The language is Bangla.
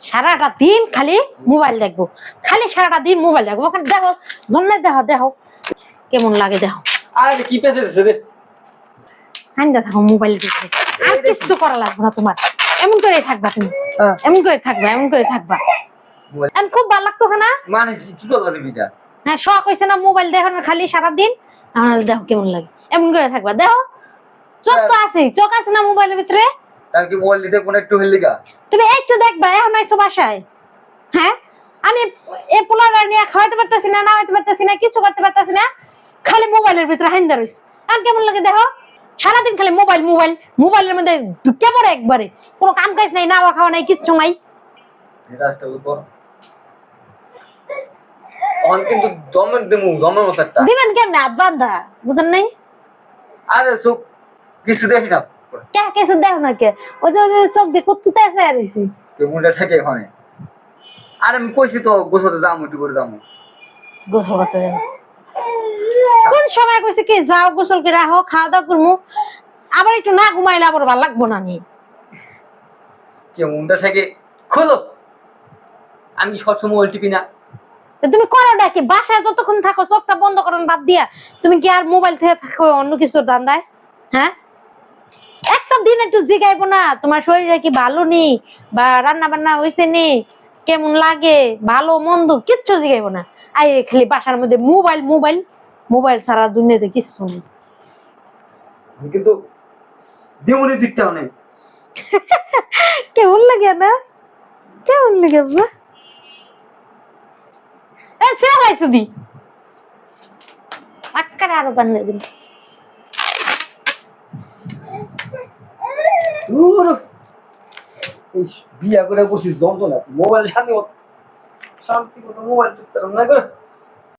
সারাটা দিন খালি মোবাইল দেখবো, খালি সারাটা দিন মোবাইল দেখবো। ওখানে দেখো জন্মে দেখো কেমন লাগে দেখো। আরে কি পেছে রে? হান্দা থাকো মোবাইলের ভিতরে, আর কিছু করা লাগবে না তোমার। এমন করে থাকবা তুমি, এমন করে থাকবা। এখন খুব ভালো লাগতেছে না? মানে কি বললা রে বিটা? হ্যাঁ, শখ হইছে না মোবাইল দেখানোর খালি সারাদিন? আমার দেখো কেমন লাগে, এমন করে থাকবা। দেখো চোখ তো আছে, চোখ আছে না মোবাইলের ভিতরে? তার কি মোবাইল দিতে কোন একটু হেলিগা? তুমি একটু দেখবা, এখন আইছো বাসায়। হ্যাঁ, আমি এ পোলার নিয়ে খাওয়াইতে পারতেছি না, নাওয়াইতে পারতেছি না, কিছু করতে পারতেছি না, খালি মোবাইলের ভিতরে হাইন্দা রইছে। আর কেমন লাগে দেখো, সারাদিন খালি মোবাইলের মধ্যে ঢুকে পড়ে একবারে। কোনো কাম কাজ নাই, নাওয়া খাওয়া নাই, কিচ্ছু নাই। রাস্তা উপর অন কিন্তু দমের মতো একটা দিবেন কেমনে হাত বান্ধা, বুঝেন নাই? আরে চোখ কিছু দেখি না। কে কিছু দেখো না কে? ওই যে চোখ দিয়ে কুত্তুতে আছে আর হইছে। কেমনটা থাকে ওখানে। আরে আমি কইছি তো গোছাতে যাবো, একটু করে যাবো। গোসল করতে যাবো কোন সময়? কইছে কি যাও গোসল করে আহো, খাওয়া দাওয়া করবো, আবার একটু না ঘুমাইলে আবার ভালো লাগবো না নি। কেমনটা থাকে খোলো। আমি সবসময় মোবাইল টিপি না। তুমি করো নাকি? বাসায় যতক্ষণ থাকো চোখটা বন্ধ করেন বাদ দিয়া, তুমি কি আর মোবাইল থেকে থাকো অন্য কিছুর ধান্দায়? হ্যাঁ, একটা দিন একটু জিগাইবো না তোমার শরীরে কি ভালো নেই, বা রান্না বান্না হয়েছে নি, কেমন লাগে, ভালো মন্দ কিচ্ছু জিগাইবো না। আই খালি বাসার মধ্যে মোবাইল ছাড়া দুনিয়াতে কিচ্ছু নেই। কিন্তু দিমুনি দিকটাও নেই। কেমন লাগে না? কেমন লাগে আব্বা? ছেড়াইছো দি আক্কারে আরো বানিয়ে দিন। দূর এই বিয়া করে বসি যন্ত্রণা। মোবাইল শান্তি মতো মোবাইল টিপতে না করে